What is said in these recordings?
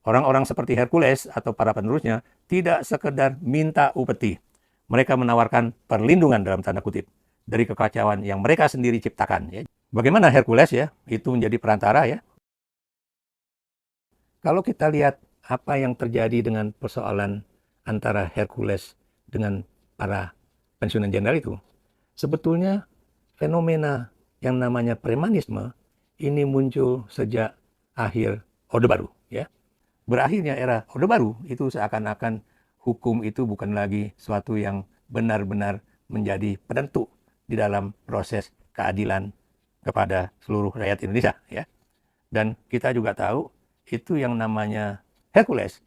Orang-orang seperti Hercules atau para penerusnya tidak sekedar minta upeti. Mereka menawarkan perlindungan dalam tanda kutip dari kekacauan yang mereka sendiri ciptakan. Ya. Bagaimana Hercules ya itu menjadi perantara ya? Kalau kita lihat apa yang terjadi dengan persoalan antara Hercules dengan para pensiunan jenderal itu, sebetulnya fenomena yang namanya premanisme ini muncul sejak akhir Orde Baru. Ya. Berakhirnya era Orde Baru itu seakan-akan hukum itu bukan lagi suatu yang benar-benar menjadi penentu di dalam proses keadilan kepada seluruh rakyat Indonesia. Ya. Dan kita juga tahu itu yang namanya Hercules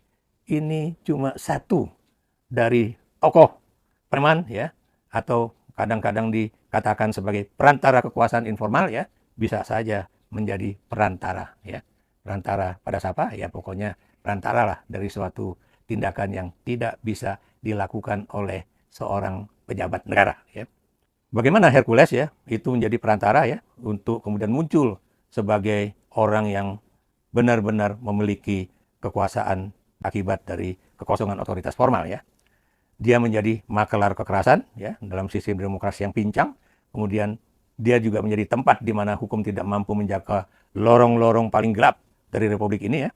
ini cuma satu dari tokoh preman ya, atau kadang-kadang dikatakan sebagai perantara kekuasaan informal ya, bisa saja menjadi perantara ya. Perantara pada siapa? Ya pokoknya perantara lah dari suatu tindakan yang tidak bisa dilakukan oleh seorang pejabat negara ya. Bagaimana Hercules ya itu menjadi perantara ya untuk kemudian muncul sebagai orang yang benar-benar memiliki kekuasaan akibat dari kekosongan otoritas formal ya. Dia menjadi makelar kekerasan ya dalam sistem demokrasi yang pincang. Kemudian dia juga menjadi tempat di mana hukum tidak mampu menjaga lorong-lorong paling gelap dari republik ini ya.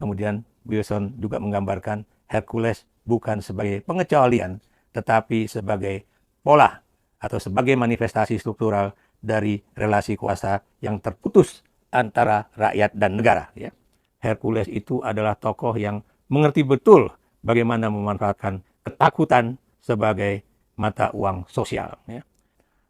Kemudian Wilson juga menggambarkan Hercules bukan sebagai pengecualian tetapi sebagai pola atau sebagai manifestasi struktural dari relasi kuasa yang terputus antara rakyat dan negara. Ya. Hercules itu adalah tokoh yang mengerti betul bagaimana memanfaatkan ketakutan sebagai mata uang sosial. Ya.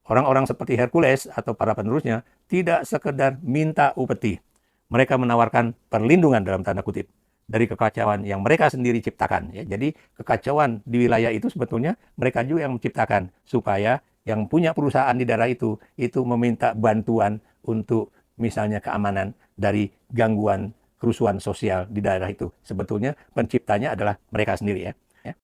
Orang-orang seperti Hercules atau para penerusnya tidak sekedar minta upeti. Mereka menawarkan perlindungan dalam tanda kutip dari kekacauan yang mereka sendiri ciptakan. Ya. Jadi kekacauan di wilayah itu sebetulnya mereka juga yang menciptakan supaya yang punya perusahaan di daerah itu meminta bantuan untuk misalnya keamanan dari gangguan kerusuhan sosial di daerah itu. Sebetulnya penciptanya adalah mereka sendiri ya.